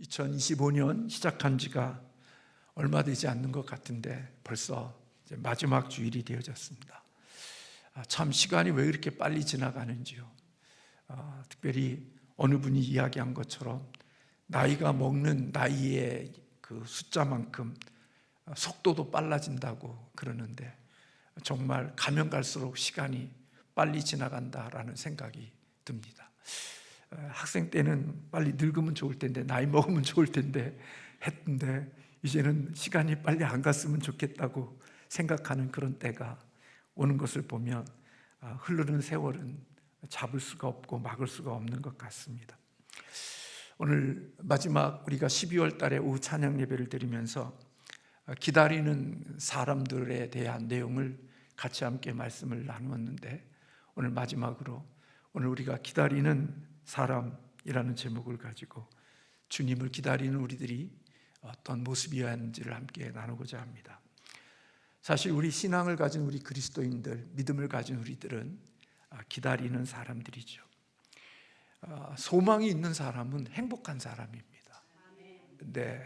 2025년 시작한 지가 얼마 되지 않는 것 같은데 벌써 이제 마지막 주일이 되어졌습니다. 참 시간이 왜 이렇게 빨리 지나가는지요. 특별히 어느 분이 이야기한 것처럼 나이가 먹는 나이의 그 숫자만큼 속도도 빨라진다고 그러는데 정말 가면 갈수록 시간이 빨리 지나간다라는 생각이 듭니다. 학생 때는 빨리 늙으면 좋을 텐데, 나이 먹으면 좋을 텐데 했는데 이제는 시간이 빨리 안 갔으면 좋겠다고 생각하는 그런 때가 오는 것을 보면 흐르는 세월은 잡을 수가 없고 막을 수가 없는 것 같습니다. 오늘 마지막 우리가 12월 달에 오후 찬양 예배를 드리면서 기다리는 사람들에 대한 내용을 같이 함께 말씀을 나누었는데, 오늘 마지막으로 오늘 우리가 기다리는 사람이라는 제목을 가지고 주님을 기다리는 우리들이 어떤 모습이어야 하는지를 함께 나누고자 합니다. 사실 우리 신앙을 가진 우리 그리스도인들, 믿음을 가진 우리들은 기다리는 사람들이죠. 소망이 있는 사람은 행복한 사람입니다. 네,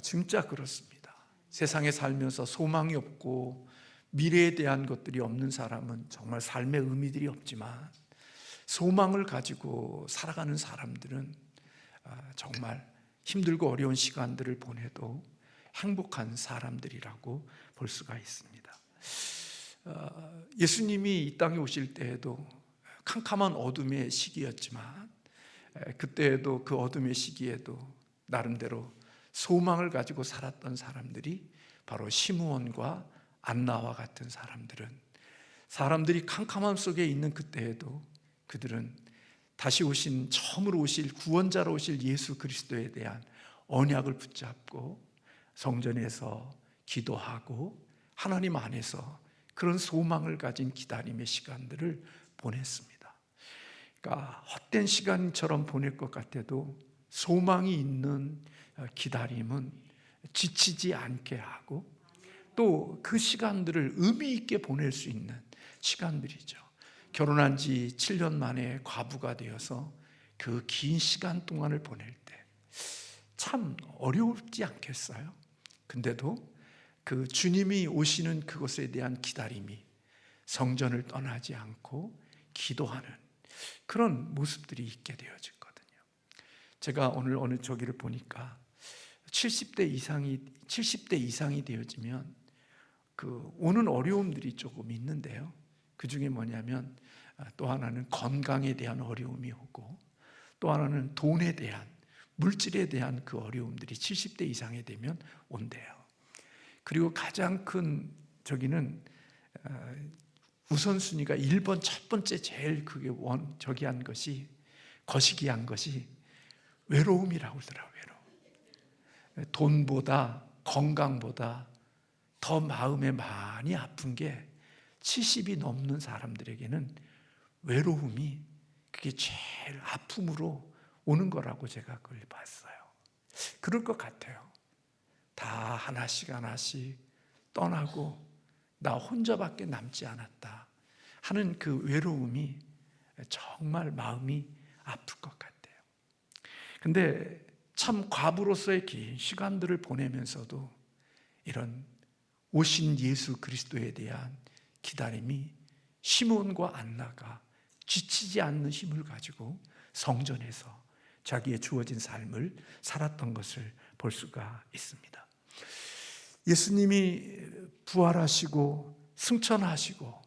진짜 그렇습니다. 세상에 살면서 소망이 없고 미래에 대한 것들이 없는 사람은 정말 삶의 의미들이 없지만, 소망을 가지고 살아가는 사람들은 정말 힘들고 어려운 시간들을 보내도 행복한 사람들이라고 볼 수가 있습니다. 예수님이 이 땅에 오실 때에도 캄캄한 어둠의 시기였지만, 그때에도 그 어둠의 시기에도 나름대로 소망을 가지고 살았던 사람들이 바로 시므온과 안나와 같은 사람들이 캄캄함 속에 있는 그때에도 그들은 다시 오신, 처음으로 오실 구원자로 오실 예수 그리스도에 대한 언약을 붙잡고 성전에서 기도하고 하나님 안에서 그런 소망을 가진 기다림의 시간들을 보냈습니다. 그러니까 헛된 시간처럼 보낼 것 같아도 소망이 있는 기다림은 지치지 않게 하고 또 그 시간들을 의미 있게 보낼 수 있는 시간들이죠. 결혼한 지 7년 만에 과부가 되어서 그 긴 시간 동안을 보낼 때 참 어려울지 않겠어요? 근데도 그 주님이 오시는 그것에 대한 기다림이 성전을 떠나지 않고 기도하는 그런 모습들이 있게 되어지거든요. 제가 오늘 어느 저기를 보니까 70대 이상이 되어지면 그 오는 어려움들이 조금 있는데요. 그 중에 뭐냐면 또 하나는 건강에 대한 어려움이 오고, 또 하나는 돈에 대한, 물질에 대한 그 어려움들이 70대 이상이 되면 온대요. 그리고 가장 큰 저기는 우선순위가 1번 첫 번째 제일 그게 저기한 것이, 거시기한 것이 외로움이라고 그러더라고요. 외로움. 돈보다 건강보다 더 마음에 많이 아픈 게 70이 넘는 사람들에게는 외로움이 그게 제일 아픔으로 오는 거라고 제가 그걸 봤어요. 그럴 것 같아요. 다 하나씩 떠나고 나 혼자밖에 남지 않았다 하는 그 외로움이 정말 마음이 아플 것 같아요. 근데 참 과부로서의 긴 시간들을 보내면서도 이런 오신 예수 그리스도에 대한 기다림이 시몬과 안나가 지치지 않는 힘을 가지고 성전에서 자기의 주어진 삶을 살았던 것을 볼 수가 있습니다. 예수님이 부활하시고 승천하시고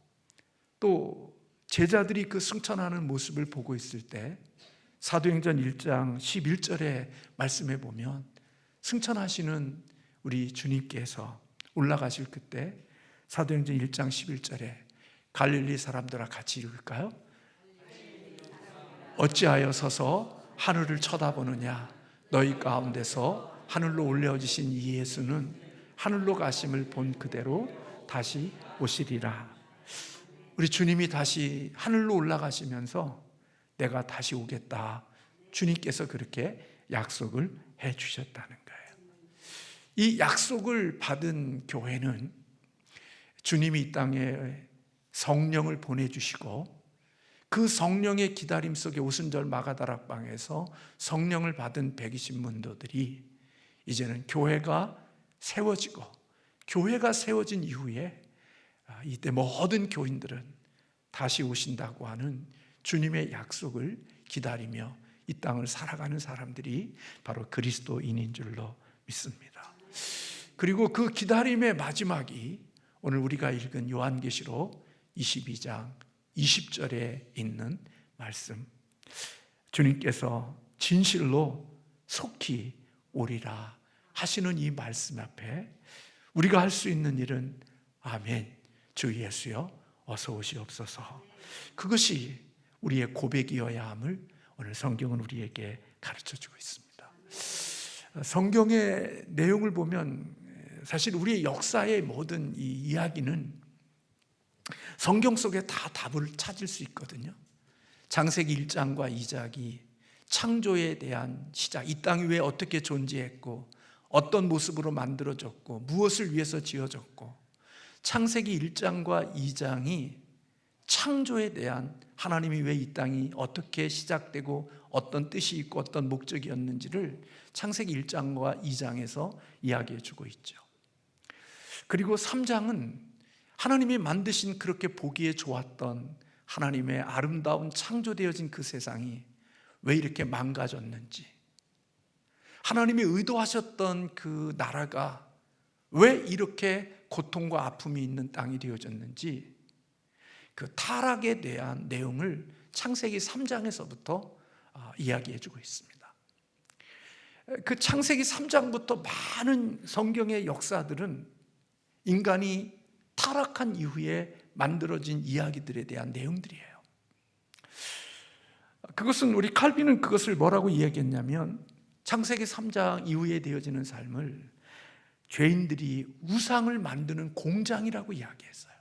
또 제자들이 그 승천하는 모습을 보고 있을 때 사도행전 1장 11절의 말씀에 보면 승천하시는 우리 주님께서 올라가실 그때 사도행전 1장 11절에 갈릴리 사람들과 같이 읽을까요? 어찌하여 서서 하늘을 쳐다보느냐, 너희 가운데서 하늘로 올려지신 이 예수는 하늘로 가심을 본 그대로 다시 오시리라. 우리 주님이 다시 하늘로 올라가시면서 내가 다시 오겠다, 주님께서 그렇게 약속을 해 주셨다는 거예요. 이 약속을 받은 교회는 주님이 이 땅에 성령을 보내주시고 그 성령의 기다림 속에 오순절 마가다락방에서 성령을 받은 120문도들이 이제는 교회가 세워지고, 교회가 세워진 이후에 이때 모든 교인들은 다시 오신다고 하는 주님의 약속을 기다리며 이 땅을 살아가는 사람들이 바로 그리스도인인 줄로 믿습니다. 그리고 그 기다림의 마지막이 오늘 우리가 읽은 요한계시록 22장 20절에 있는 말씀, 주님께서 진실로 속히 오리라 하시는 이 말씀 앞에 우리가 할 수 있는 일은 아멘, 주 예수여 어서 오시옵소서, 그것이 우리의 고백이어야 함을 오늘 성경은 우리에게 가르쳐주고 있습니다. 성경의 내용을 보면 사실 우리의 역사의 모든 이 이야기는 성경 속에 다 답을 찾을 수 있거든요. 창세기 1장과 2장이 창조에 대한 시작, 이 땅이 왜 어떻게 존재했고 어떤 모습으로 만들어졌고 무엇을 위해서 지어졌고, 창세기 1장과 2장이 창조에 대한 하나님이 왜 이 땅이 어떻게 시작되고 어떤 뜻이 있고 어떤 목적이었는지를 창세기 1장과 2장에서 이야기해 주고 있죠. 그리고 3장은 하나님이 만드신 그렇게 보기에 좋았던 하나님의 아름다운 창조되어진 그 세상이 왜 이렇게 망가졌는지, 하나님이 의도하셨던 그 나라가 왜 이렇게 고통과 아픔이 있는 땅이 되어졌는지, 그 타락에 대한 내용을 창세기 3장에서부터 이야기해 주고 있습니다. 그 창세기 3장부터 많은 성경의 역사들은 인간이 타락한 이후에 만들어진 이야기들에 대한 내용들이에요. 그것은 우리 칼빈은 그것을 뭐라고 이야기했냐면, 창세기 3장 이후에 되어지는 삶을 죄인들이 우상을 만드는 공장이라고 이야기했어요.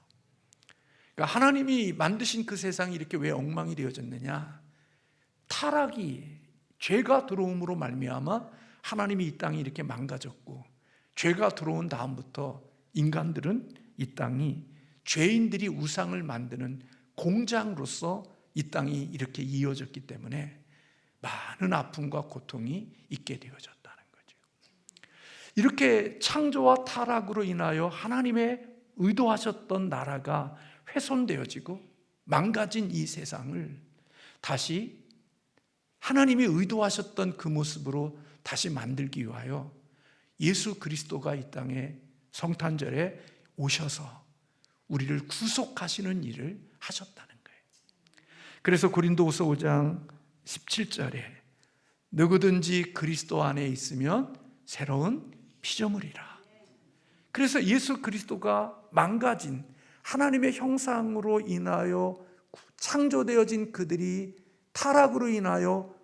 그러니까 하나님이 만드신 그 세상이 이렇게 왜 엉망이 되어졌느냐, 타락이, 죄가 들어옴으로 말미암아 하나님이 이 땅이 이렇게 망가졌고, 죄가 들어온 다음부터 인간들은 이 땅이 죄인들이 우상을 만드는 공장으로서 이 땅이 이렇게 이어졌기 때문에 많은 아픔과 고통이 있게 되어졌다는 거죠. 이렇게 창조와 타락으로 인하여 하나님의 의도하셨던 나라가 훼손되어지고 망가진 이 세상을 다시 하나님이 의도하셨던 그 모습으로 다시 만들기 위하여 예수 그리스도가 이 땅에 성탄절에 오셔서 우리를 구속하시는 일을 하셨다는 거예요. 그래서 고린도후서 5장 17절에 누구든지 그리스도 안에 있으면 새로운 피조물이라. 그래서 예수 그리스도가 망가진 하나님의 형상으로 인하여 창조되어진 그들이 타락으로 인하여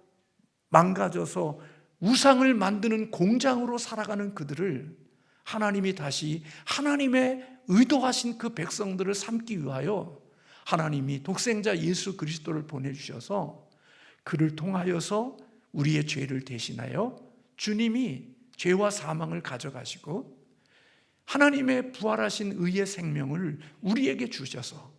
망가져서 우상을 만드는 공장으로 살아가는 그들을 하나님이 다시 하나님의 의도하신 그 백성들을 삼기 위하여 하나님이 독생자 예수 그리스도를 보내주셔서 그를 통하여서 우리의 죄를 대신하여 주님이 죄와 사망을 가져가시고 하나님의 부활하신 의의 생명을 우리에게 주셔서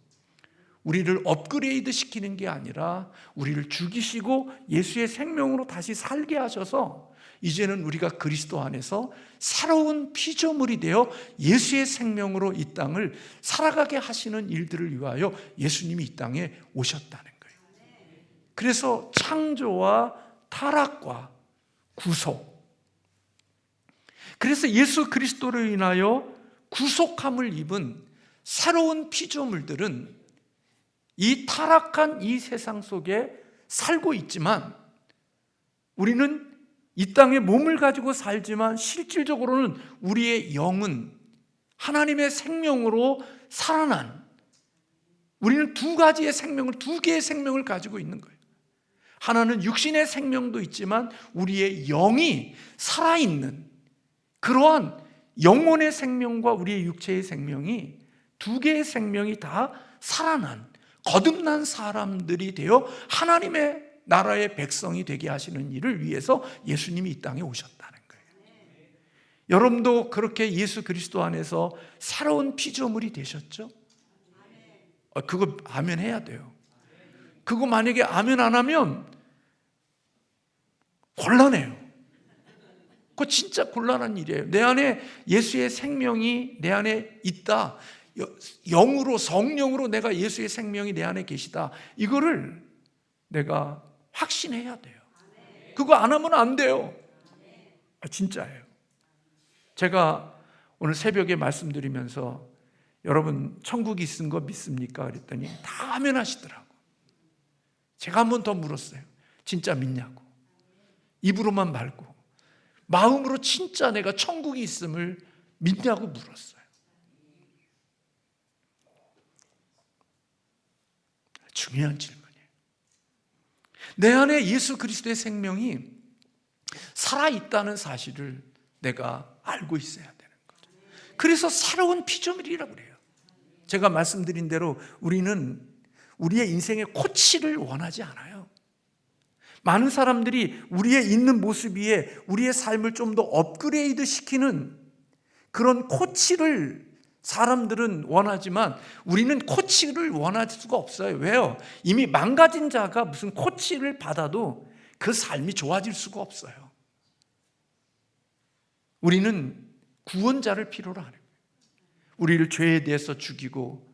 우리를 업그레이드 시키는 게 아니라 우리를 죽이시고 예수의 생명으로 다시 살게 하셔서 이제는 우리가 그리스도 안에서 새로운 피조물이 되어 예수의 생명으로 이 땅을 살아가게 하시는 일들을 위하여 예수님이 이 땅에 오셨다는 거예요. 그래서 창조와 타락과 구속, 그래서 예수 그리스도로 인하여 구속함을 입은 새로운 피조물들은 이 타락한 이 세상 속에 살고 있지만, 우리는 이 땅에 몸을 가지고 살지만 실질적으로는 우리의 영은 하나님의 생명으로 살아난, 우리는 두 가지의 생명을, 두 개의 생명을 가지고 있는 거예요. 하나는 육신의 생명도 있지만 우리의 영이 살아있는 그러한 영혼의 생명과 우리의 육체의 생명이, 두 개의 생명이 다 살아난 거듭난 사람들이 되어 하나님의 나라의 백성이 되게 하시는 일을 위해서 예수님이 이 땅에 오셨다는 거예요. 여러분도 그렇게 예수 그리스도 안에서 새로운 피조물이 되셨죠? 그거 아멘 해야 돼요. 그거 만약에 아멘 안 하면 곤란해요. 그거 진짜 곤란한 일이에요. 내 안에 예수의 생명이 내 안에 있다. 영으로, 성령으로 내가 예수의 생명이 내 안에 계시다. 이거를 내가 확신해야 돼요. 그거 안 하면 안 돼요. 진짜예요. 제가 오늘 새벽에 말씀드리면서 여러분 천국이 있은 거 믿습니까? 그랬더니 다 아멘 하시더라고. 제가 한 번 더 물었어요. 진짜 믿냐고. 입으로만 말고 마음으로 진짜 내가 천국이 있음을 믿냐고 물었어요. 중요한 질문이에요. 내 안에 예수 그리스도의 생명이 살아있다는 사실을 내가 알고 있어야 되는 거죠. 그래서 새로운 피조물이라고 그래요. 제가 말씀드린 대로 우리는 우리의 인생의 코치를 원하지 않아요. 많은 사람들이 우리의 있는 모습 위에 우리의 삶을 좀 더 업그레이드 시키는 그런 코치를 사람들은 원하지만 우리는 코치를 원할 수가 없어요. 왜요? 이미 망가진 자가 무슨 코치를 받아도 그 삶이 좋아질 수가 없어요. 우리는 구원자를 필요로 하는 거예요. 우리를 죄에 대해서 죽이고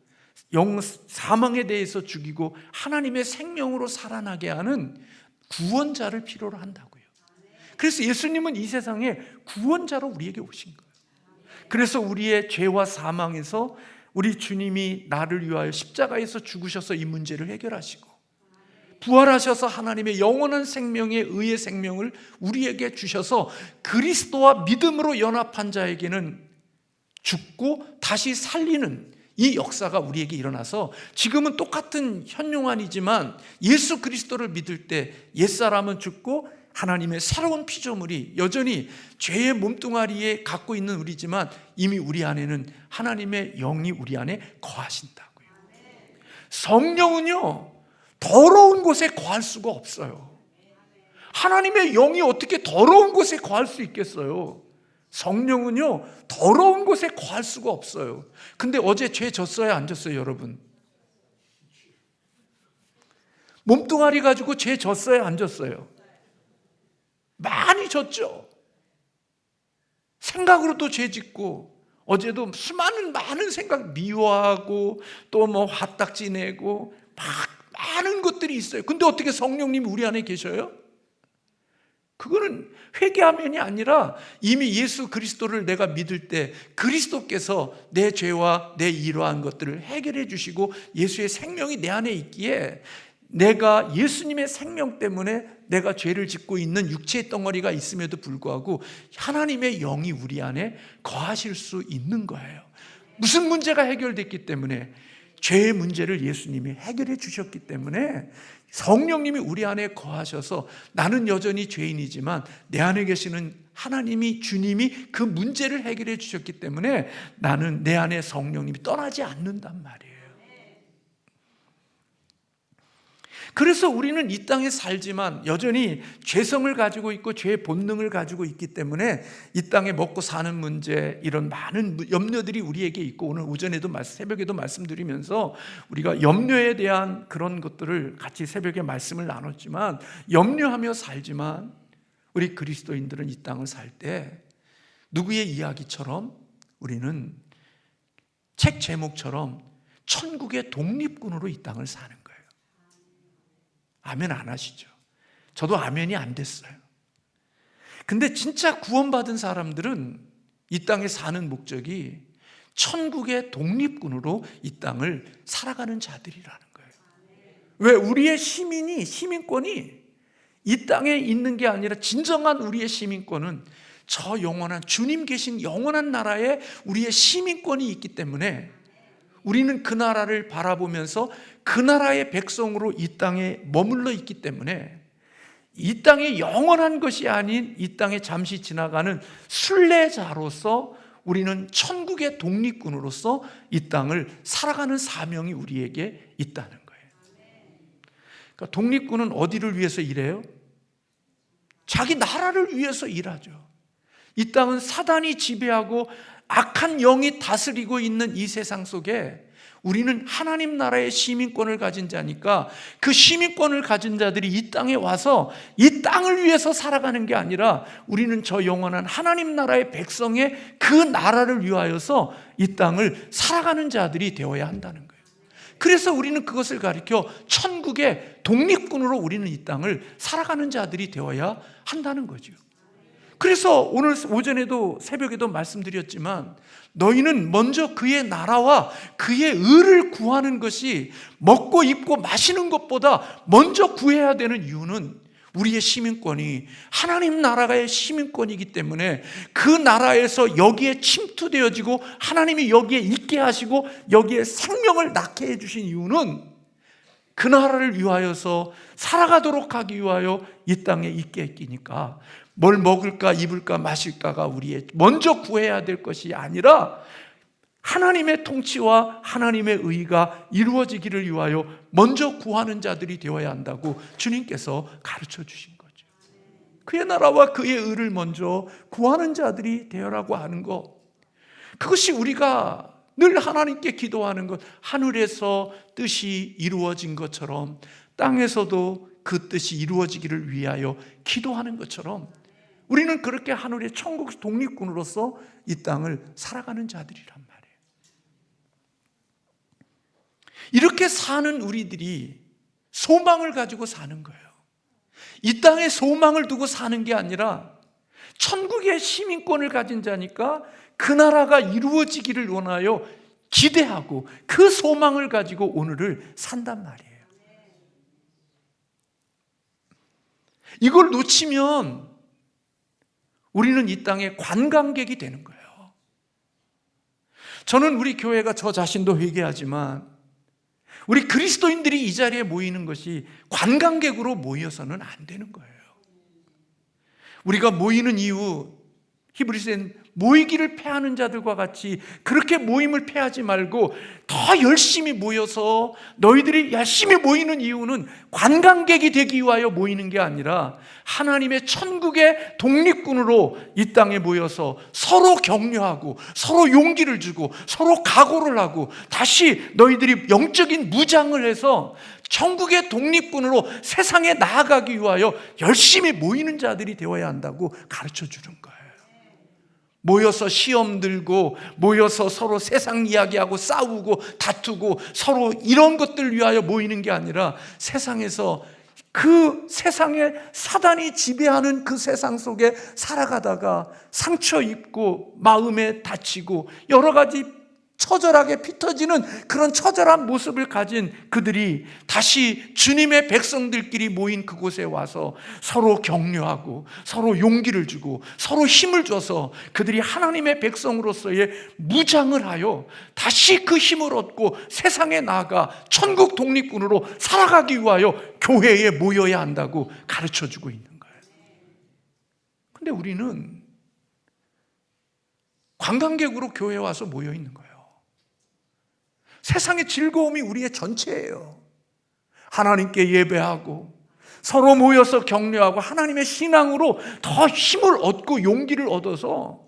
사망에 대해서 죽이고 하나님의 생명으로 살아나게 하는 구원자를 필요로 한다고요. 그래서 예수님은 이 세상에 구원자로 우리에게 오신 거예요. 그래서 우리의 죄와 사망에서 우리 주님이 나를 위하여 십자가에서 죽으셔서 이 문제를 해결하시고 부활하셔서 하나님의 영원한 생명의 의의 생명을 우리에게 주셔서 그리스도와 믿음으로 연합한 자에게는 죽고 다시 살리는 이 역사가 우리에게 일어나서 지금은 똑같은 현용안이지만 예수 그리스도를 믿을 때 옛사람은 죽고 하나님의 새로운 피조물이 여전히 죄의 몸뚱아리에 갖고 있는 우리지만 이미 우리 안에는 하나님의 영이 우리 안에 거하신다고요. 성령은요 더러운 곳에 거할 수가 없어요. 하나님의 영이 어떻게 더러운 곳에 거할 수 있겠어요? 성령은요 더러운 곳에 거할 수가 없어요. 근데 어제 죄 졌어요 안 졌어요 여러분? 몸뚱아리 가지고 죄 졌어요 안 졌어요? 많이 졌죠. 생각으로도 죄 짓고 어제도 수많은 많은 생각 미워하고 또 뭐 화딱지 내고 막 많은 것들이 있어요. 근데 어떻게 성령님이 우리 안에 계셔요? 그거는 회개하면이 아니라 이미 예수 그리스도를 내가 믿을 때 그리스도께서 내 죄와 내 이러한 것들을 해결해 주시고 예수의 생명이 내 안에 있기에 내가 예수님의 생명 때문에 내가 죄를 짓고 있는 육체의 덩어리가 있음에도 불구하고 하나님의 영이 우리 안에 거하실 수 있는 거예요. 무슨 문제가 해결됐기 때문에? 죄의 문제를 예수님이 해결해 주셨기 때문에 성령님이 우리 안에 거하셔서 나는 여전히 죄인이지만 내 안에 계시는 하나님이 주님이 그 문제를 해결해 주셨기 때문에 나는 내 안에 성령님이 떠나지 않는단 말이에요. 그래서 우리는 이 땅에 살지만 여전히 죄성을 가지고 있고 죄의 본능을 가지고 있기 때문에 이 땅에 먹고 사는 문제 이런 많은 염려들이 우리에게 있고 오늘 오전에도 새벽에도 말씀드리면서 우리가 염려에 대한 그런 것들을 같이 새벽에 말씀을 나눴지만 염려하며 살지만 우리 그리스도인들은 이 땅을 살 때 누구의 이야기처럼 우리는 책 제목처럼 천국의 독립군으로 이 땅을 사는 거예요. 아멘 안 하시죠? 저도 아멘이 안 됐어요. 근데 진짜 구원받은 사람들은 이 땅에 사는 목적이 천국의 독립군으로 이 땅을 살아가는 자들이라는 거예요. 왜? 우리의 시민권이 이 땅에 있는 게 아니라 진정한 우리의 시민권은 저 영원한 주님 계신 영원한 나라에 우리의 시민권이 있기 때문에 우리는 그 나라를 바라보면서 그 나라의 백성으로 이 땅에 머물러 있기 때문에 이 땅의 영원한 것이 아닌 이 땅에 잠시 지나가는 순례자로서 우리는 천국의 독립군으로서 이 땅을 살아가는 사명이 우리에게 있다는 거예요. 그러니까 독립군은 어디를 위해서 일해요? 자기 나라를 위해서 일하죠. 이 땅은 사단이 지배하고 악한 영이 다스리고 있는 이 세상 속에 우리는 하나님 나라의 시민권을 가진 자니까 그 시민권을 가진 자들이 이 땅에 와서 이 땅을 위해서 살아가는 게 아니라 우리는 저 영원한 하나님 나라의 백성의 그 나라를 위하여서 이 땅을 살아가는 자들이 되어야 한다는 거예요. 그래서 우리는 그것을 가리켜 천국의 독립군으로 우리는 이 땅을 살아가는 자들이 되어야 한다는 거죠. 그래서 오늘 오전에도 새벽에도 말씀드렸지만 너희는 먼저 그의 나라와 그의 의를 구하는 것이 먹고 입고 마시는 것보다 먼저 구해야 되는 이유는 우리의 시민권이 하나님 나라의 시민권이기 때문에 그 나라에서 여기에 침투되어지고 하나님이 여기에 있게 하시고 여기에 생명을 낳게 해주신 이유는 그 나라를 위하여서 살아가도록 하기 위하여 이 땅에 있게 했기니까 뭘 먹을까 입을까 마실까가 우리의 먼저 구해야 될 것이 아니라 하나님의 통치와 하나님의 의가 이루어지기를 위하여 먼저 구하는 자들이 되어야 한다고 주님께서 가르쳐 주신 거죠. 그의 나라와 그의 의를 먼저 구하는 자들이 되어라고 하는 것, 그것이 우리가 늘 하나님께 기도하는 것, 하늘에서 뜻이 이루어진 것처럼 땅에서도 그 뜻이 이루어지기를 위하여 기도하는 것처럼 우리는 그렇게 하늘의 천국 독립군으로서 이 땅을 살아가는 자들이란 말이에요. 이렇게 사는 우리들이 소망을 가지고 사는 거예요. 이 땅에 소망을 두고 사는 게 아니라 천국의 시민권을 가진 자니까 그 나라가 이루어지기를 원하여 기대하고 그 소망을 가지고 오늘을 산단 말이에요. 이걸 놓치면 우리는 이 땅의 관광객이 되는 거예요. 저는 우리 교회가 저 자신도 회개하지만 우리 그리스도인들이 이 자리에 모이는 것이 관광객으로 모여서는 안 되는 거예요. 우리가 모이는 이유, 히브리서엔 모이기를 패하는 자들과 같이 그렇게 모임을 패하지 말고 더 열심히 모여서 너희들이 열심히 모이는 이유는 관광객이 되기 위하여 모이는 게 아니라 하나님의 천국의 독립군으로 이 땅에 모여서 서로 격려하고 서로 용기를 주고 서로 각오를 하고 다시 너희들이 영적인 무장을 해서 천국의 독립군으로 세상에 나아가기 위하여 열심히 모이는 자들이 되어야 한다고 가르쳐 주는 거예요. 모여서 시험 들고 모여서 서로 세상 이야기하고 싸우고 다투고 서로 이런 것들 위하여 모이는 게 아니라 세상에서 그 세상에 사단이 지배하는 그 세상 속에 살아가다가 상처 입고 마음에 다치고 여러 가지 처절하게 피 터지는 그런 처절한 모습을 가진 그들이 다시 주님의 백성들끼리 모인 그곳에 와서 서로 격려하고 서로 용기를 주고 서로 힘을 줘서 그들이 하나님의 백성으로서의 무장을 하여 다시 그 힘을 얻고 세상에 나아가 천국 독립군으로 살아가기 위하여 교회에 모여야 한다고 가르쳐주고 있는 거예요. 근데 우리는 관광객으로 교회에 와서 모여 있는 거예요. 세상의 즐거움이 우리의 전체예요. 하나님께 예배하고 서로 모여서 격려하고 하나님의 신앙으로 더 힘을 얻고 용기를 얻어서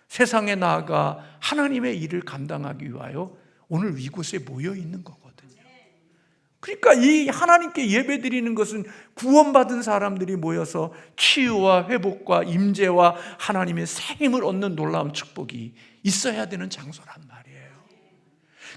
세상에 나아가 하나님의 일을 감당하기 위하여 오늘 이곳에 모여 있는 거거든요. 그러니까 이 하나님께 예배드리는 것은 구원받은 사람들이 모여서 치유와 회복과 임재와 하나님의 새 힘을 얻는 놀라운 축복이 있어야 되는 장소란 말이에요.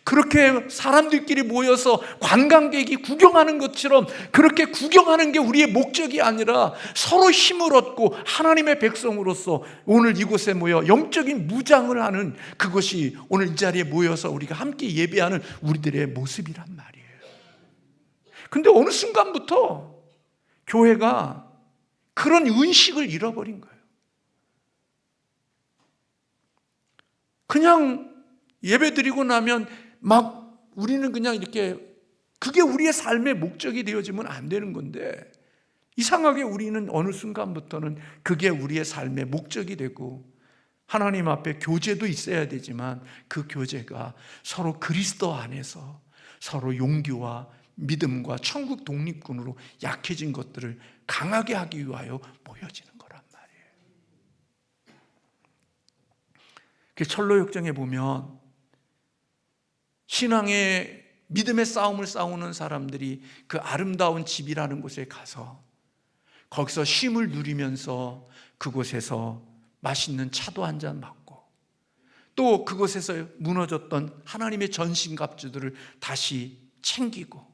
그렇게 사람들끼리 모여서 관광객이 구경하는 것처럼 그렇게 구경하는 게 우리의 목적이 아니라 서로 힘을 얻고 하나님의 백성으로서 오늘 이곳에 모여 영적인 무장을 하는 그것이 오늘 이 자리에 모여서 우리가 함께 예배하는 우리들의 모습이란 말이에요. 근데 어느 순간부터 교회가 그런 의식을 잃어버린 거예요. 그냥 예배드리고 나면 막 우리는 그냥 이렇게 그게 우리의 삶의 목적이 되어지면 안 되는 건데 이상하게 우리는 어느 순간부터는 그게 우리의 삶의 목적이 되고 하나님 앞에 교제도 있어야 되지만 그 교제가 서로 그리스도 안에서 서로 용기와 믿음과 천국 독립군으로 약해진 것들을 강하게 하기 위하여 모여지는 거란 말이에요. 그 철로역정에 보면 신앙의 믿음의 싸움을 싸우는 사람들이 그 아름다운 집이라는 곳에 가서 거기서 쉼을 누리면서 그곳에서 맛있는 차도 한 잔 먹고 또 그곳에서 무너졌던 하나님의 전신갑주들을 다시 챙기고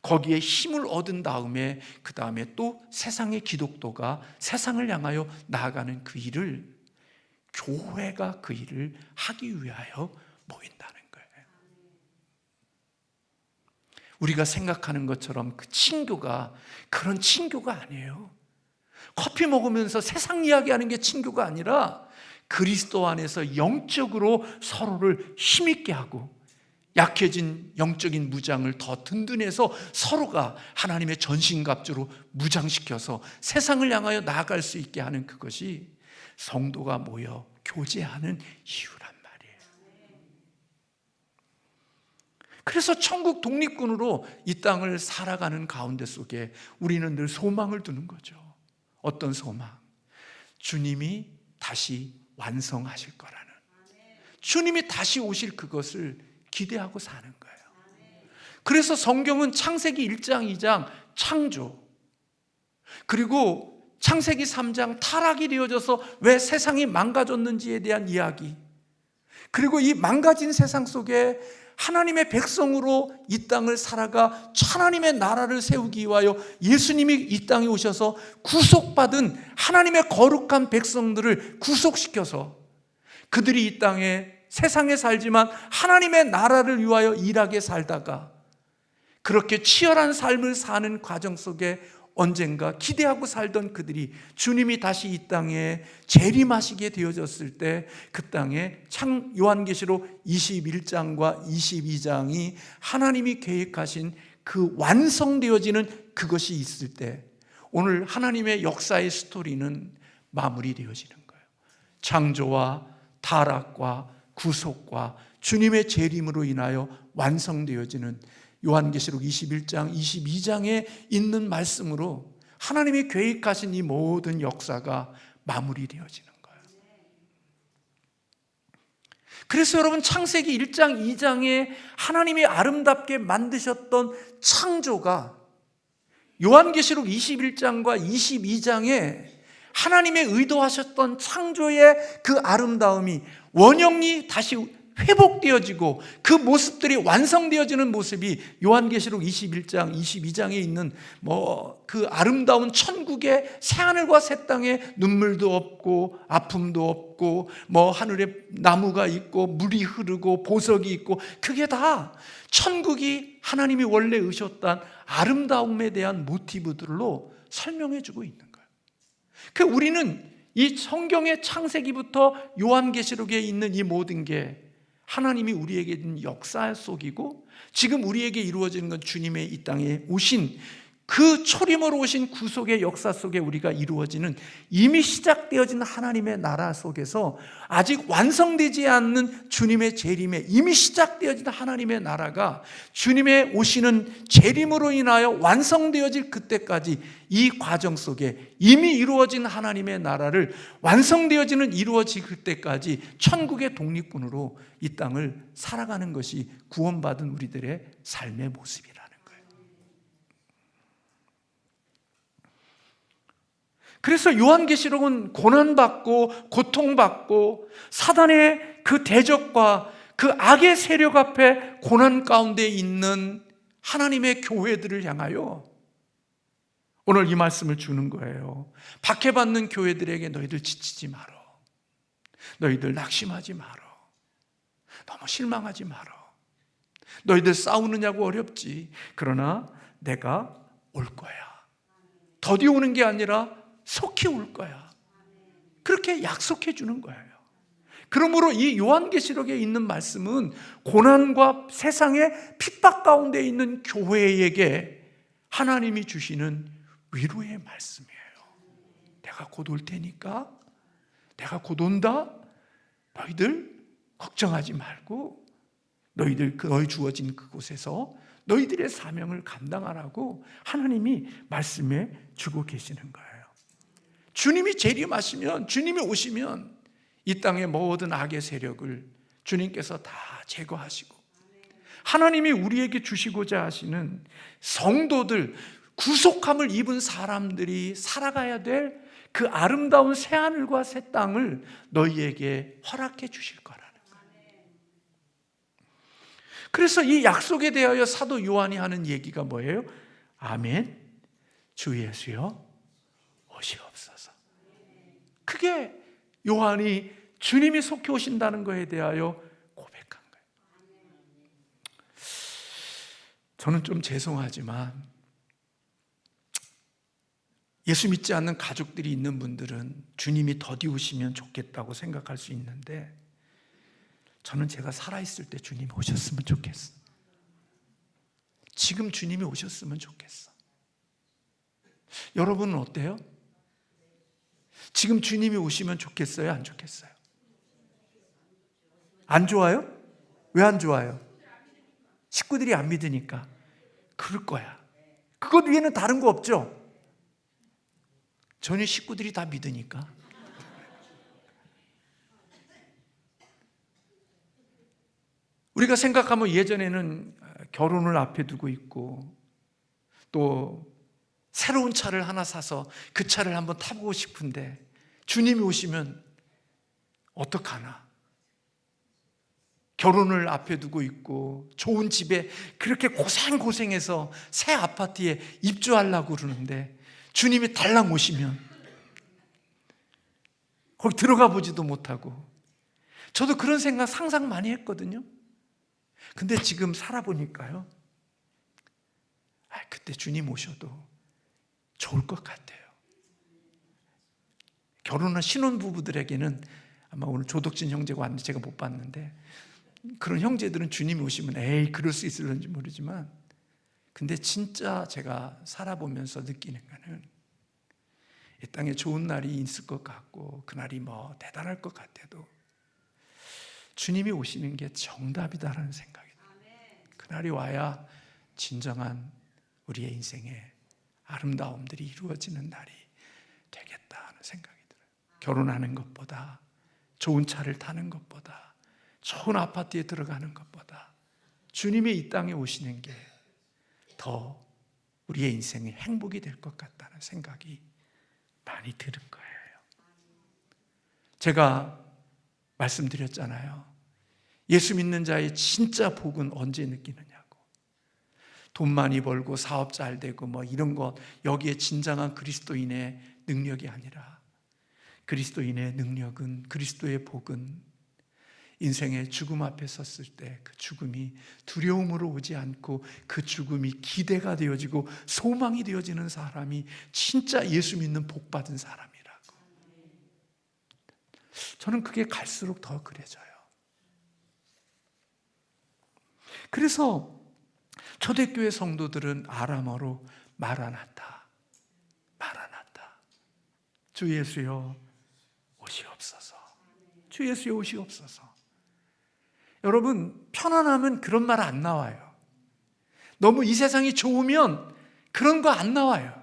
거기에 힘을 얻은 다음에 그 다음에 또 세상의 기독도가 세상을 향하여 나아가는 그 일을 교회가 그 일을 하기 위하여 모인다는 거예요. 우리가 생각하는 것처럼 그 친교가 그런 친교가 아니에요. 커피 먹으면서 세상 이야기하는 게 친교가 아니라 그리스도 안에서 영적으로 서로를 힘있게 하고 약해진 영적인 무장을 더 든든해서 서로가 하나님의 전신갑주로 무장시켜서 세상을 향하여 나아갈 수 있게 하는 그것이 성도가 모여 교제하는 이유란 말이에요. 그래서 천국 독립군으로 이 땅을 살아가는 가운데 속에 우리는 늘 소망을 두는 거죠. 어떤 소망? 주님이 다시 완성하실 거라는, 주님이 다시 오실 그것을 기대하고 사는 거예요. 그래서 성경은 창세기 1장, 2장 창조, 그리고 창세기 3장 타락이 되어져서 왜 세상이 망가졌는지에 대한 이야기, 그리고 이 망가진 세상 속에 하나님의 백성으로 이 땅을 살아가 하나님의 나라를 세우기 위하여 예수님이 이 땅에 오셔서 구속받은 하나님의 거룩한 백성들을 구속시켜서 그들이 이 땅에 세상에 살지만 하나님의 나라를 위하여 일하게 살다가 그렇게 치열한 삶을 사는 과정 속에 언젠가 기대하고 살던 그들이 주님이 다시 이 땅에 재림하시게 되어졌을 때 그 땅에 요한계시록 21장과 22장이 하나님이 계획하신 그 완성되어지는 그것이 있을 때 오늘 하나님의 역사의 스토리는 마무리되어지는 거예요. 창조와 타락과 구속과 주님의 재림으로 인하여 완성되어지는 요한계시록 21장, 22장에 있는 말씀으로 하나님이 계획하신 이 모든 역사가 마무리되어지는 거예요. 그래서 여러분 창세기 1장, 2장에 하나님이 아름답게 만드셨던 창조가 요한계시록 21장과 22장에 하나님의 의도하셨던 창조의 그 아름다움이 원형이 다시 회복되어지고 그 모습들이 완성되어지는 모습이 요한계시록 21장, 22장에 있는 그 아름다운 천국의 새하늘과 새 땅에 눈물도 없고 아픔도 없고 하늘에 나무가 있고 물이 흐르고 보석이 있고 그게 다 천국이 하나님이 원래 의셨던 아름다움에 대한 모티브들로 설명해 주고 있는 거예요. 우리는 이 성경의 창세기부터 요한계시록에 있는 이 모든 게 하나님이 우리에게 준 역사 속이고 지금 우리에게 이루어지는 건 주님의 이 땅에 오신 그 초림으로 오신 구속의 역사 속에 우리가 이루어지는 이미 시작되어진 하나님의 나라 속에서 아직 완성되지 않는 주님의 재림에 이미 시작되어진 하나님의 나라가 주님의 오시는 재림으로 인하여 완성되어질 그때까지 이 과정 속에 이미 이루어진 하나님의 나라를 완성되어지는 이루어질 그때까지 천국의 독립군으로 이 땅을 살아가는 것이 구원받은 우리들의 삶의 모습이라는 거예요. 그래서 요한계시록은 고난받고 고통받고 사단의 그 대적과 그 악의 세력 앞에 고난 가운데 있는 하나님의 교회들을 향하여 오늘 이 말씀을 주는 거예요. 박해받는 교회들에게 너희들 지치지 말어. 너희들 낙심하지 말어. 너무 실망하지 말어. 너희들 싸우느냐고 어렵지. 그러나 내가 올 거야. 더디 오는 게 아니라 속히 올 거야. 그렇게 약속해 주는 거예요. 그러므로 이 요한계시록에 있는 말씀은 고난과 세상의 핍박 가운데 있는 교회에게 하나님이 주시는 위로의 말씀이에요. 내가 곧 올 테니까, 내가 곧 온다. 너희들 걱정하지 말고 너희들 너희 주어진 그곳에서 너희들의 사명을 감당하라고 하나님이 말씀해 주고 계시는 거예요. 주님이 재림하시면, 주님이 오시면 이 땅의 모든 악의 세력을 주님께서 다 제거하시고 하나님이 우리에게 주시고자 하시는 성도들, 구속함을 입은 사람들이 살아가야 될 그 아름다운 새하늘과 새 땅을 너희에게 허락해 주실 거라는 거예요. 그래서 이 약속에 대하여 사도 요한이 하는 얘기가 뭐예요? 아멘, 주 예수여 오시옵소서. 그게 요한이 주님이 속해 오신다는 것에 대하여 고백한 거예요. 저는 좀 죄송하지만 예수 믿지 않는 가족들이 있는 분들은 주님이 더디 오시면 좋겠다고 생각할 수 있는데, 저는 제가 살아있을 때 주님이 오셨으면 좋겠어. 지금 주님이 오셨으면 좋겠어. 여러분은 어때요? 지금 주님이 오시면 좋겠어요? 안 좋겠어요? 안 좋아요? 왜 안 좋아요? 식구들이 안 믿으니까. 그럴 거야. 그것 위에는 다른 거 없죠? 전혀 식구들이 다 믿으니까. 우리가 생각하면 예전에는 결혼을 앞에 두고 있고 또 새로운 차를 하나 사서 그 차를 한번 타보고 싶은데 주님이 오시면 어떡하나. 결혼을 앞에 두고 있고 좋은 집에 그렇게 고생해서 새 아파트에 입주하려고 그러는데 주님이 달랑 오시면 거기 들어가 보지도 못하고. 저도 그런 생각 상상 많이 했거든요. 근데 지금 살아보니까요, 그때 주님 오셔도 좋을 것 같아요. 결혼한 신혼부부들에게는 아마 오늘 조덕진 형제가 왔는데 제가 못 봤는데, 그런 형제들은 주님이 오시면 에이 그럴 수 있을런지 모르지만, 근데 진짜 제가 살아보면서 느끼는 거는 이 땅에 좋은 날이 있을 것 같고 그날이 뭐 대단할 것 같아도 주님이 오시는 게 정답이다라는 생각이 들어요. 그날이 와야 진정한 우리의 인생의 아름다움들이 이루어지는 날이 되겠다 하는 생각이 들어요. 결혼하는 것보다, 좋은 차를 타는 것보다, 좋은 아파트에 들어가는 것보다 주님이 이 땅에 오시는 게 더 우리의 인생의 행복이 될 것 같다는 생각이 많이 드는 거예요. 제가 말씀드렸잖아요. 예수 믿는 자의 진짜 복은 언제 느끼느냐고. 돈 많이 벌고 사업 잘 되고 뭐 이런 것, 여기에 진정한 그리스도인의 능력이 아니라, 그리스도인의 능력은, 그리스도의 복은 인생의 죽음 앞에 섰을 때 그 죽음이 두려움으로 오지 않고 그 죽음이 기대가 되어지고 소망이 되어지는 사람이 진짜 예수 믿는 복 받은 사람이라고. 저는 그게 갈수록 더 그래져요. 그래서 초대교회 성도들은 아람어로 마라나타, 마라나타, 주 예수여 오시옵소서, 주 예수여 오시옵소서. 여러분, 편안하면 그런 말 안 나와요. 너무 이 세상이 좋으면 그런 거 안 나와요.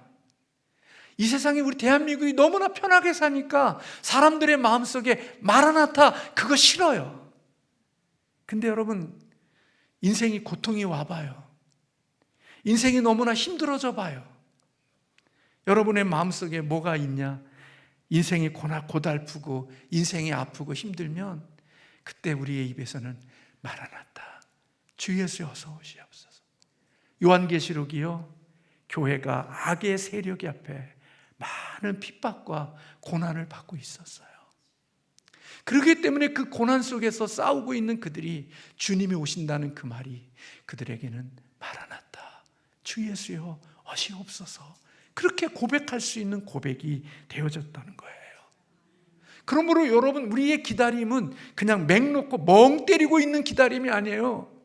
이 세상이, 우리 대한민국이 너무나 편하게 사니까 사람들의 마음속에 마라나타 그거 싫어요. 근데 여러분, 인생이 고통이 와봐요. 인생이 너무나 힘들어져 봐요. 여러분의 마음속에 뭐가 있냐? 인생이 고달프고 인생이 아프고 힘들면 그때 우리의 입에서는 마라나타, 주 예수 어서 오시옵소서. 요한계시록이요, 교회가 악의 세력이 앞에 많은 핍박과 고난을 받고 있었어요. 그렇기 때문에 그 고난 속에서 싸우고 있는 그들이 주님이 오신다는 그 말이 그들에게는 마라나타, 주 예수여 오시옵소서, 그렇게 고백할 수 있는 고백이 되어졌다는 거예요. 그러므로 여러분, 우리의 기다림은 그냥 맹 놓고 멍 때리고 있는 기다림이 아니에요.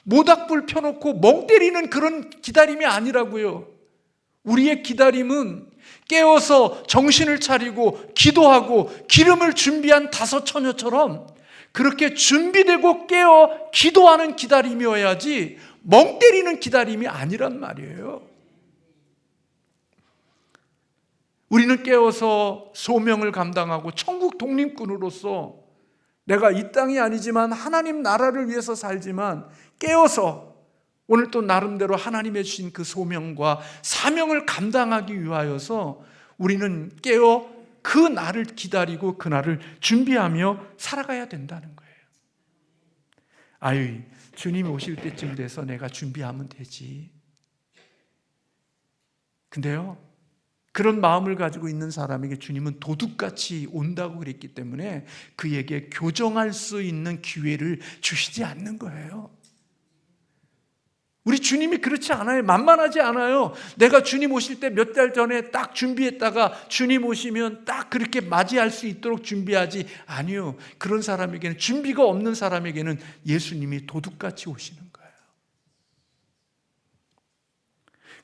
모닥불 펴놓고 멍 때리는 그런 기다림이 아니라고요. 우리의 기다림은 깨어서 정신을 차리고 기도하고 기름을 준비한 다섯 처녀처럼 그렇게 준비되고 깨어 기도하는 기다림이어야지 멍 때리는 기다림이 아니란 말이에요. 우리는 깨어서 소명을 감당하고 천국 독립군으로서 내가 이 땅이 아니지만 하나님 나라를 위해서 살지만 깨어서 오늘 또 나름대로 하나님의 주신 그 소명과 사명을 감당하기 위하여서 우리는 깨어 그 날을 기다리고 그 날을 준비하며 살아가야 된다는 거예요. 아유, 주님이 오실 때쯤 돼서 내가 준비하면 되지. 근데요, 그런 마음을 가지고 있는 사람에게 주님은 도둑같이 온다고 그랬기 때문에 그에게 교정할 수 있는 기회를 주시지 않는 거예요. 우리 주님이 그렇지 않아요. 만만하지 않아요. 내가 주님 오실 때 몇 달 전에 딱 준비했다가 주님 오시면 딱 그렇게 맞이할 수 있도록 준비하지. 아니요. 그런 사람에게는, 준비가 없는 사람에게는 예수님이 도둑같이 오시는 거예요.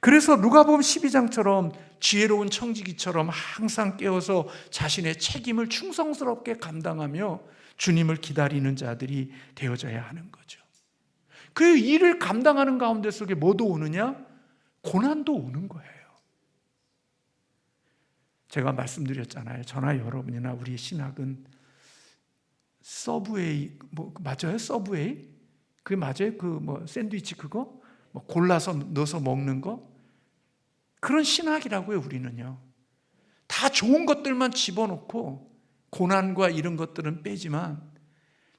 그래서 누가복음 12장처럼 지혜로운 청지기처럼 항상 깨어서 자신의 책임을 충성스럽게 감당하며 주님을 기다리는 자들이 되어져야 하는 거죠. 그 일을 감당하는 가운데 속에 뭐도 오느냐? 고난도 오는 거예요. 제가 말씀드렸잖아요. 저나 여러분이나 우리 신학은 서브웨이, 맞아요? 서브웨이? 그게 맞아요? 샌드위치 그거? 골라서 넣어서 먹는 거? 그런 신학이라고요, 우리는요. 다 좋은 것들만 집어넣고 고난과 이런 것들은 빼지만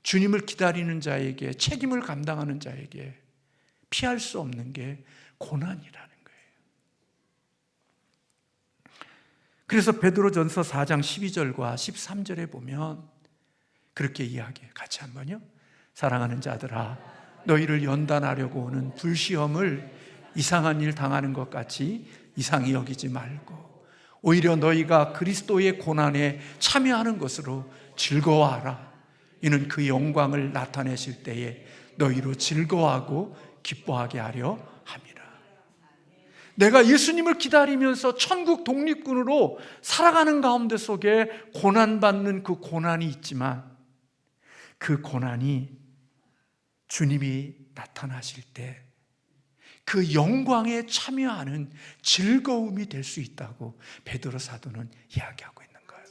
주님을 기다리는 자에게, 책임을 감당하는 자에게 피할 수 없는 게 고난이라는 거예요. 그래서 베드로전서 4장 12절과 13절에 보면 그렇게 이야기해요. 같이 한번요. 사랑하는 자들아, 너희를 연단하려고 오는 불시험을 이상한 일 당하는 것 같이 이상히 여기지 말고 오히려 너희가 그리스도의 고난에 참여하는 것으로 즐거워하라. 이는 그 영광을 나타내실 때에 너희로 즐거워하고 기뻐하게 하려 함이라. 내가 예수님을 기다리면서 천국 독립군으로 살아가는 가운데 속에 고난받는 그 고난이 있지만 그 고난이 주님이 나타나실 때 그 영광에 참여하는 즐거움이 될 수 있다고 베드로 사도는 이야기하고 있는 거예요.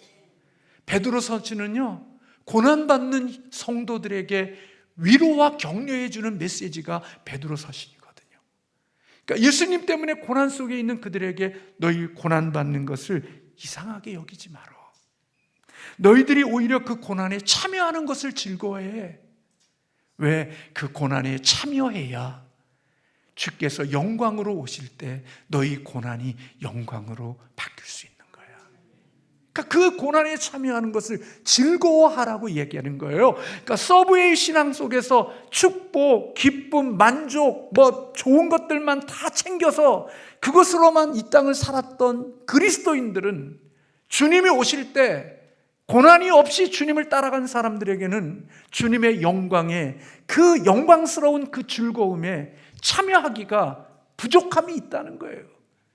베드로 서신은요, 고난받는 성도들에게 위로와 격려해 주는 메시지가 베드로 서신이거든요. 그러니까 예수님 때문에 고난 속에 있는 그들에게 너희 고난받는 것을 이상하게 여기지 마라. 너희들이 오히려 그 고난에 참여하는 것을 즐거워해. 왜? 그 고난에 참여해야 주께서 영광으로 오실 때 너희 고난이 영광으로 바뀔 수 있는 거야. 그러니까 그 고난에 참여하는 것을 즐거워하라고 얘기하는 거예요. 그러니까 서브웨이 신앙 속에서 축복, 기쁨, 만족, 좋은 것들만 다 챙겨서 그것으로만 이 땅을 살았던 그리스도인들은 주님이 오실 때 고난이 없이 주님을 따라간 사람들에게는 주님의 영광에, 그 영광스러운 그 즐거움에 참여하기가 부족함이 있다는 거예요.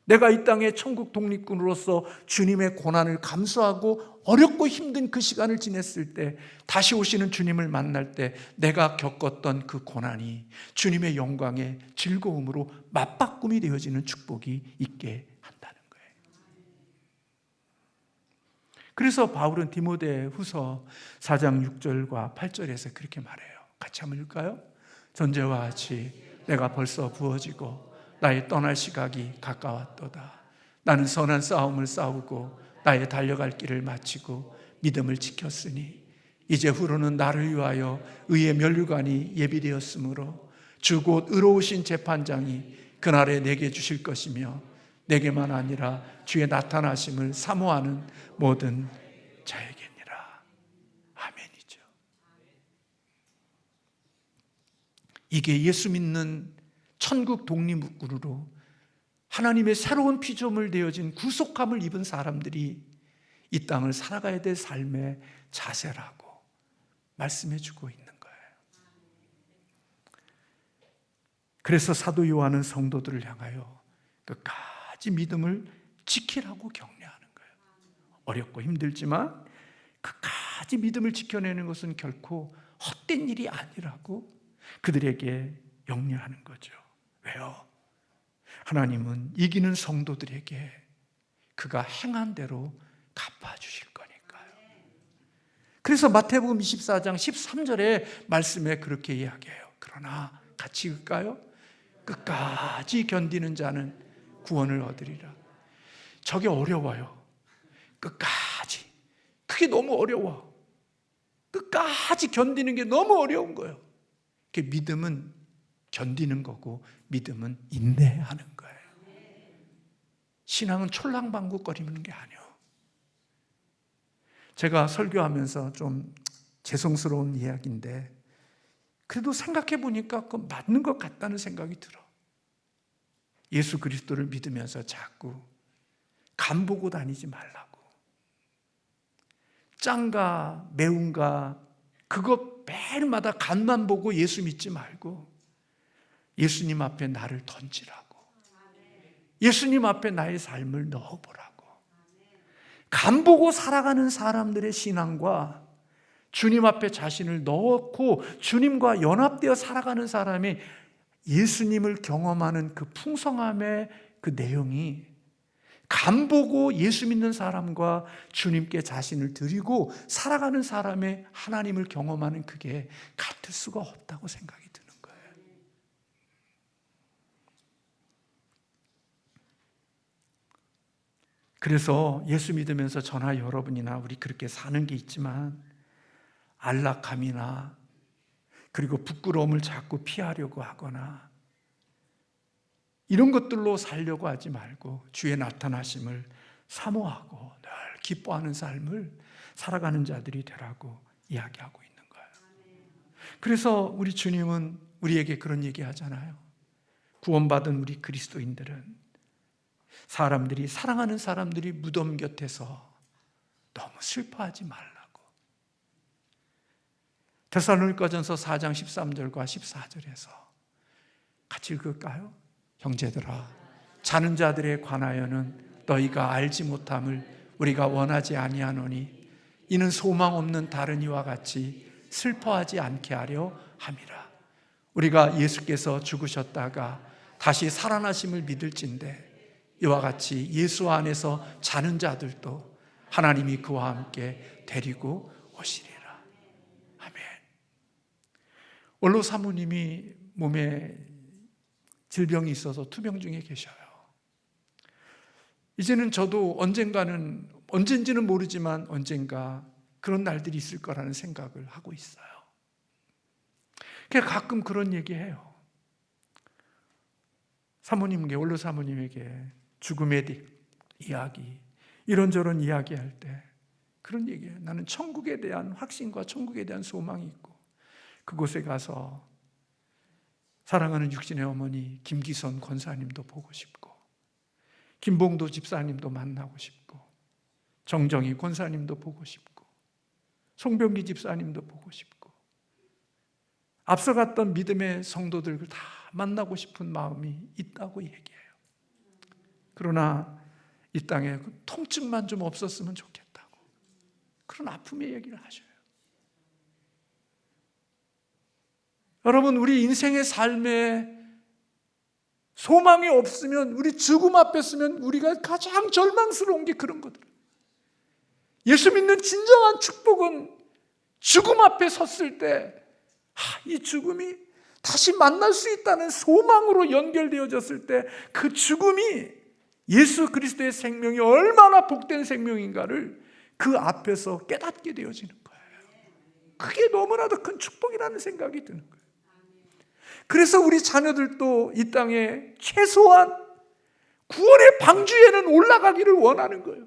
내가 이 땅에 천국 독립군으로서 주님의 고난을 감수하고 어렵고 힘든 그 시간을 지냈을 때 다시 오시는 주님을 만날 때 내가 겪었던 그 고난이 주님의 영광의 즐거움으로 맞바꿈이 되어지는 축복이 있게 한다는 거예요. 그래서 바울은 디모데후서 4장 6절과 8절에서 그렇게 말해요. 같이 한번 읽을까요? 전제와 같이 내가 벌써 부어지고 나의 떠날 시각이 가까웠도다. 나는 선한 싸움을 싸우고 나의 달려갈 길을 마치고 믿음을 지켰으니 이제 후로는 나를 위하여 의의 면류관이 예비되었으므로 주 곧 의로우신 재판장이 그날에 내게 주실 것이며 내게만 아니라 주의 나타나심을 사모하는 모든 자에게니라. 아멘이죠. 이게 예수 믿는 천국 독립군으로 하나님의 새로운 피조물 되어진 구속함을 입은 사람들이 이 땅을 살아가야 될 삶의 자세라고 말씀해 주고 있는 거예요. 그래서 사도 요한은 성도들을 향하여 끝까지 믿음을 지키라고 격려하는 거예요. 어렵고 힘들지만 끝까지 믿음을 지켜내는 것은 결코 헛된 일이 아니라고 그들에게 격려하는 거죠. 왜요? 하나님은 이기는 성도들에게 그가 행한 대로 갚아주실 거니까요. 그래서 마태복음 24장 13절의 말씀에 그렇게 이야기해요. 그러나 같이 읽을까요? 끝까지 견디는 자는 구원을 얻으리라. 저게 어려워요. 끝까지. 그게 너무 어려워. 끝까지 견디는 게 너무 어려운 거예요. 믿음은 견디는 거고 믿음은 인내하는 거예요. 신앙은 촐랑방구거리는 게 아니에요. 제가 설교하면서 좀 죄송스러운 이야기인데 그래도 생각해 보니까 그 맞는 것 같다는 생각이 들어. 예수 그리스도를 믿으면서 자꾸 간 보고 다니지 말라고. 짠가 매운가 그거 매일마다 간만 보고 예수 믿지 말고 예수님 앞에 나를 던지라고. 예수님 앞에 나의 삶을 넣어보라고. 간 보고 살아가는 사람들의 신앙과 주님 앞에 자신을 넣고 주님과 연합되어 살아가는 사람이 예수님을 경험하는 그 풍성함의 그 내용이 간 보고 예수 믿는 사람과 주님께 자신을 드리고 살아가는 사람의 하나님을 경험하는 그게 같을 수가 없다고 생각이 드는 거예요. 그래서 예수 믿으면서 저나 여러분이나 우리 그렇게 사는 게 있지만 안락함이나 그리고 부끄러움을 자꾸 피하려고 하거나 이런 것들로 살려고 하지 말고 주의 나타나심을 사모하고 늘 기뻐하는 삶을 살아가는 자들이 되라고 이야기하고 있는 거예요. 그래서 우리 주님은 우리에게 그런 얘기 하잖아요. 구원받은 우리 그리스도인들은 사람들이 사랑하는 사람들이 무덤 곁에서 너무 슬퍼하지 말라고. 데살로니가전서 4장 13절과 14절에서 같이 읽을까요? 형제들아, 자는 자들에 관하여는 너희가 알지 못함을 우리가 원하지 아니하노니 이는 소망 없는 다른 이와 같이 슬퍼하지 않게 하려 함이라. 우리가 예수께서 죽으셨다가 다시 살아나심을 믿을진대 이와 같이 예수 안에서 자는 자들도 하나님이 그와 함께 데리고 오시리라. 아멘. 원로 사모님이 몸에 질병이 있어서 투병 중에 계셔요. 이제는 저도 언젠지는 모르지만 언젠가 그런 날들이 있을 거라는 생각을 하고 있어요. 그래서 가끔 그런 얘기해요. 사모님께, 원로 사모님에게 죽음의 이야기, 이런저런 이야기할 때 그런 얘기해요. 나는 천국에 대한 확신과 천국에 대한 소망이 있고 그곳에 가서 사랑하는 육신의 어머니 김기선 권사님도 보고 싶고 김봉도 집사님도 만나고 싶고 정정희 권사님도 보고 싶고 송병기 집사님도 보고 싶고 앞서갔던 믿음의 성도들을 다 만나고 싶은 마음이 있다고 얘기해요. 그러나 이 땅에 그 통증만 좀 없었으면 좋겠다고 그런 아픔의 얘기를 하셔요. 여러분, 우리 인생의 삶에 소망이 없으면, 우리 죽음 앞에 서면 우리가 가장 절망스러운 게 그런 거들. 예수 믿는 진정한 축복은 죽음 앞에 섰을 때 이 죽음이 다시 만날 수 있다는 소망으로 연결되어졌을 때 그 죽음이 예수 그리스도의 생명이 얼마나 복된 생명인가를 그 앞에서 깨닫게 되어지는 거예요. 그게 너무나도 큰 축복이라는 생각이 드는 거예요. 그래서 우리 자녀들도 이 땅에 최소한 구원의 방주에는 올라가기를 원하는 거예요.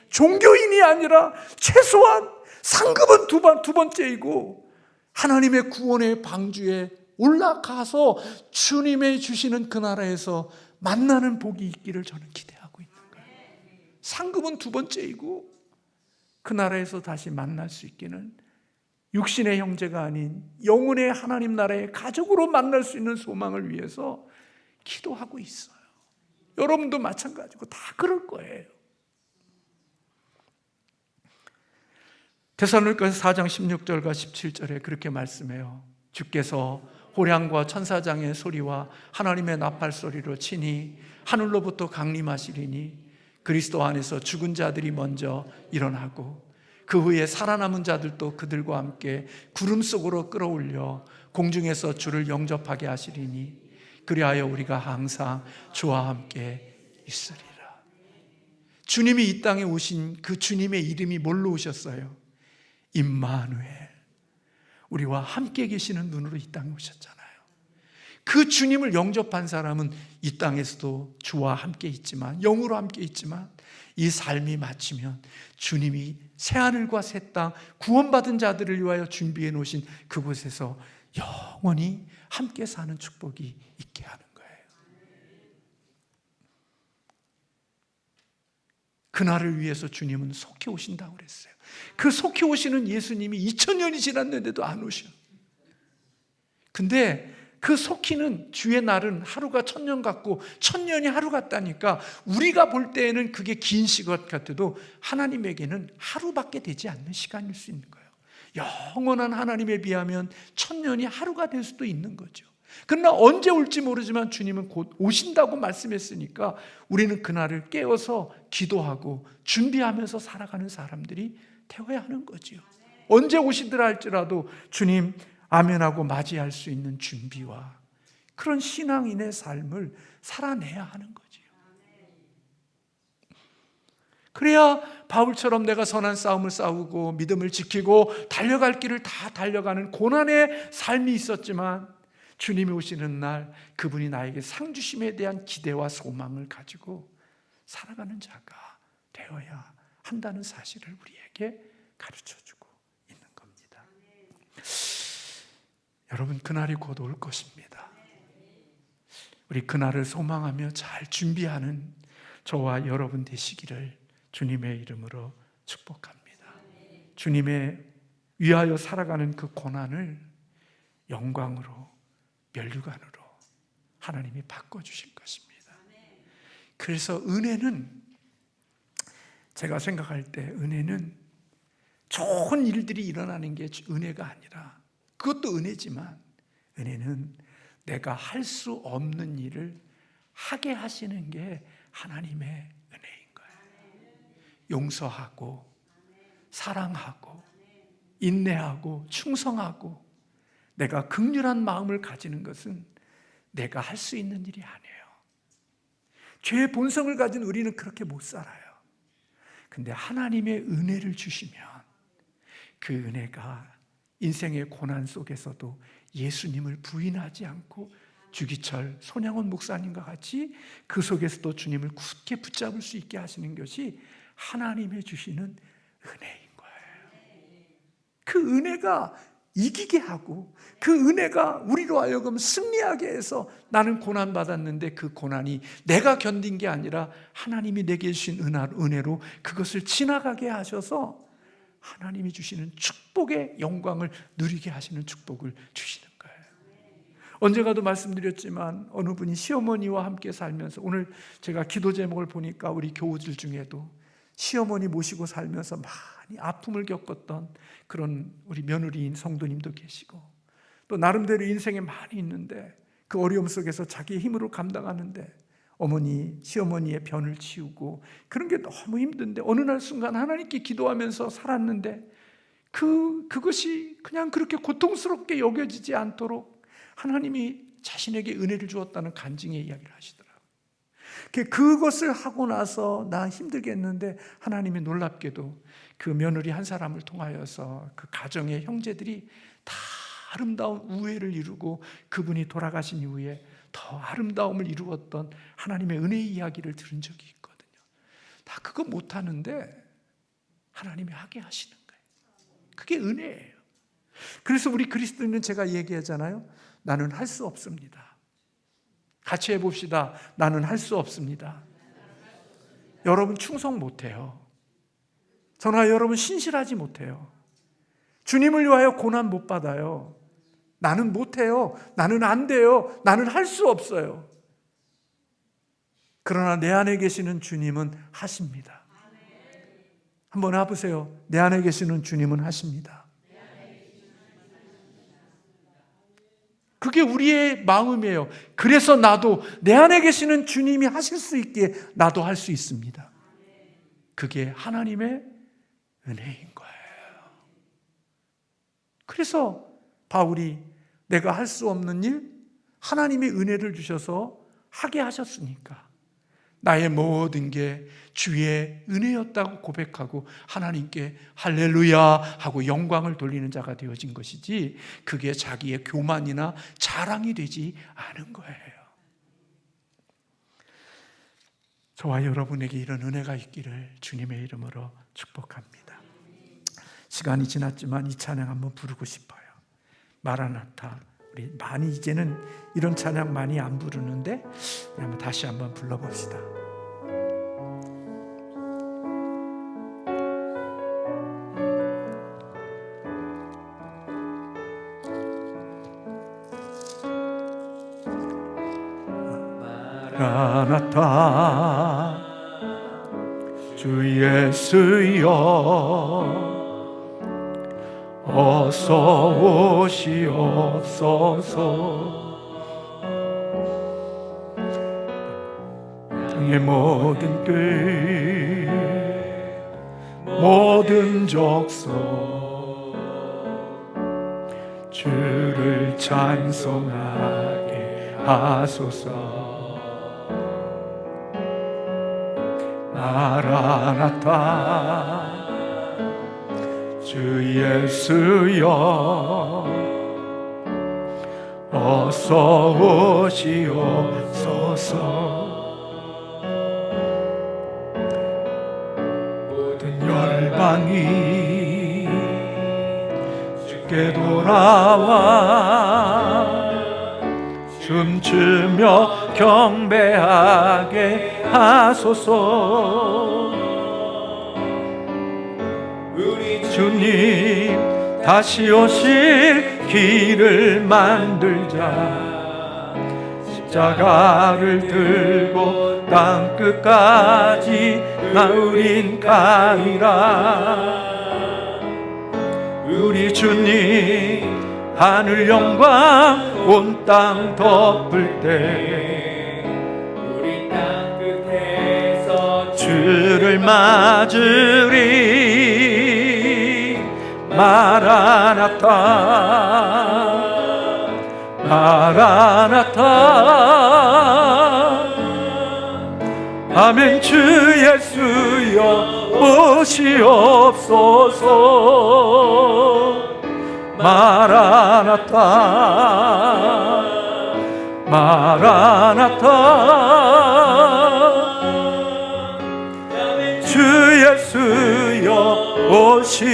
종교인이 아니라 최소한 상급은 두 번째이고 하나님의 구원의 방주에 올라가서 주님의 주시는 그 나라에서 만나는 복이 있기를 저는 기대하고 있는 거예요. 상급은 두 번째이고 그 나라에서 다시 만날 수 있기는 육신의 형제가 아닌 영혼의 하나님 나라의 가족으로 만날 수 있는 소망을 위해서 기도하고 있어요. 여러분도 마찬가지고 다 그럴 거예요. 데살로니가서 4장 16절과 17절에 그렇게 말씀해요. 주께서 호량과 천사장의 소리와 하나님의 나팔 소리로 친히 하늘로부터 강림하시리니 그리스도 안에서 죽은 자들이 먼저 일어나고 그 후에 살아남은 자들도 그들과 함께 구름 속으로 끌어올려 공중에서 주를 영접하게 하시리니 그리하여 우리가 항상 주와 함께 있으리라. 주님이 이 땅에 오신 그 주님의 이름이 뭘로 오셨어요? 임마누엘, 우리와 함께 계시는 분으로 이 땅에 오셨잖아요. 그 주님을 영접한 사람은 이 땅에서도 주와 함께 있지만, 영으로 함께 있지만, 이 삶이 마치면 주님이 새하늘과 새 땅, 구원받은 자들을 위하여 준비해 놓으신 그곳에서 영원히 함께 사는 축복이 있게 하는 거예요. 그날을 위해서 주님은 속히 오신다고 그랬어요. 그 속히 오시는 예수님이 2000년이 지났는데도 안 오셔. 근데 그 속히는 주의 날은 하루가 1000년 같고 1000년이 하루 같다니까, 우리가 볼 때에는 그게 긴 시간 같아도 하나님에게는 하루밖에 되지 않는 시간일 수 있는 거예요. 영원한 하나님에 비하면 1000년이 하루가 될 수도 있는 거죠. 그러나 언제 올지 모르지만 주님은 곧 오신다고 말씀했으니까 우리는 그날을 깨어서 기도하고 준비하면서 살아가는 사람들이 되어야 하는 거죠. 언제 오시더라 할지라도 주님 아멘하고 맞이할 수 있는 준비와 그런 신앙인의 삶을 살아내야 하는 거죠. 그래야 바울처럼 내가 선한 싸움을 싸우고 믿음을 지키고 달려갈 길을 다 달려가는 고난의 삶이 있었지만 주님이 오시는 날 그분이 나에게 상 주심에 대한 기대와 소망을 가지고 살아가는 자가 되어야 한다는 사실을 우리에게 가르쳐주고 있는 겁니다. 여러분, 그날이 곧 올 것입니다. 우리 그날을 소망하며 잘 준비하는 저와 여러분 되시기를 주님의 이름으로 축복합니다. 주님의 위하여 살아가는 그 고난을 영광으로, 면류관으로 하나님이 바꿔주실 것입니다. 그래서 은혜는, 제가 생각할 때 은혜는 좋은 일들이 일어나는 게 은혜가 아니라, 그것도 은혜지만 은혜는 내가 할 수 없는 일을 하게 하시는 게 하나님의 은혜인 거예요. 용서하고 사랑하고 인내하고 충성하고 내가 긍휼한 마음을 가지는 것은 내가 할 수 있는 일이 아니에요. 죄의 본성을 가진 우리는 그렇게 못 살아요. 근데 하나님의 은혜를 주시면 그 은혜가 인생의 고난 속에서도 예수님을 부인하지 않고 주기철 손양원 목사님과 같이 그 속에서도 주님을 굳게 붙잡을 수 있게 하시는 것이 하나님의 주시는 은혜인 거예요. 그 은혜가 이기게 하고 그 은혜가 우리로 하여금 승리하게 해서 나는 고난받았는데 그 고난이 내가 견딘 게 아니라 하나님이 내게 주신 은혜로 그것을 지나가게 하셔서 하나님이 주시는 축복의 영광을 누리게 하시는 축복을 주시는 거예요. 언제가도 말씀드렸지만 어느 분이 시어머니와 함께 살면서, 오늘 제가 기도 제목을 보니까 우리 교우들 중에도 시어머니 모시고 살면서 많이 아픔을 겪었던 그런 우리 며느리인 성도님도 계시고, 또 나름대로 인생에 많이 있는데 그 어려움 속에서 자기의 힘으로 감당하는데 어머니, 시어머니의 변을 치우고 그런 게 너무 힘든데 어느 날 순간 하나님께 기도하면서 살았는데 그것이 그냥 그렇게 고통스럽게 여겨지지 않도록 하나님이 자신에게 은혜를 주었다는 간증의 이야기를 하시더라고요. 그것을 하고 나서 나 힘들겠는데 하나님이 놀랍게도 그 며느리 한 사람을 통하여서 그 가정의 형제들이 다 아름다운 우애를 이루고 그분이 돌아가신 이후에 더 아름다움을 이루었던 하나님의 은혜의 이야기를 들은 적이 있거든요. 다 그거 못하는데 하나님이 하게 하시는 거예요. 그게 은혜예요. 그래서 우리 그리스도인은 제가 얘기하잖아요. 나는 할 수 없습니다. 같이 해봅시다. 나는 할 수 없습니다. 여러분 충성 못해요. 저나 여러분 신실하지 못해요. 주님을 위하여 고난 못 받아요. 나는 못해요. 나는 안 돼요. 나는 할 수 없어요. 그러나 내 안에 계시는 주님은 하십니다. 한번 해보세요. 내 안에 계시는 주님은 하십니다. 그게 우리의 마음이에요. 그래서 나도 내 안에 계시는 주님이 하실 수 있기에 나도 할 수 있습니다. 그게 하나님의 은혜인 거예요. 그래서 바울이 내가 할 수 없는 일 하나님의 은혜를 주셔서 하게 하셨으니까 나의 모든 게 주의 은혜였다고 고백하고 하나님께 할렐루야 하고 영광을 돌리는 자가 되어진 것이지, 그게 자기의 교만이나 자랑이 되지 않은 거예요. 저와 여러분에게 이런 은혜가 있기를 주님의 이름으로 축복합니다. 시간이 지났지만 이 찬양 한번 부르고 싶어요. 마라나타. 우리 많이 이제는 이런 찬양 많이 안 부르는데 한번 다시 한번 불러봅시다. 마라나타 주 예수여 어서 오시옵소서. 땅의 모든 글 모든 족속 주를 찬송하게 하소서. 마라나타 주 예수여 어서 오시옵소서. 모든 열방이 주께 돌아와 춤추며 경배하게 하소서. 우리 주님 다시 오실 길을 만들자. 십자가를 들고 땅 끝까지 우린 가리라. 우리 주님 하늘 영광 온 땅 덮을 때 우리 땅 끝에서 주를 맞으리. 마라나타 마라나타 아멘. 주 예수여 오시옵소서. 마라나타 마라나타 주 예수여 오시옵소서.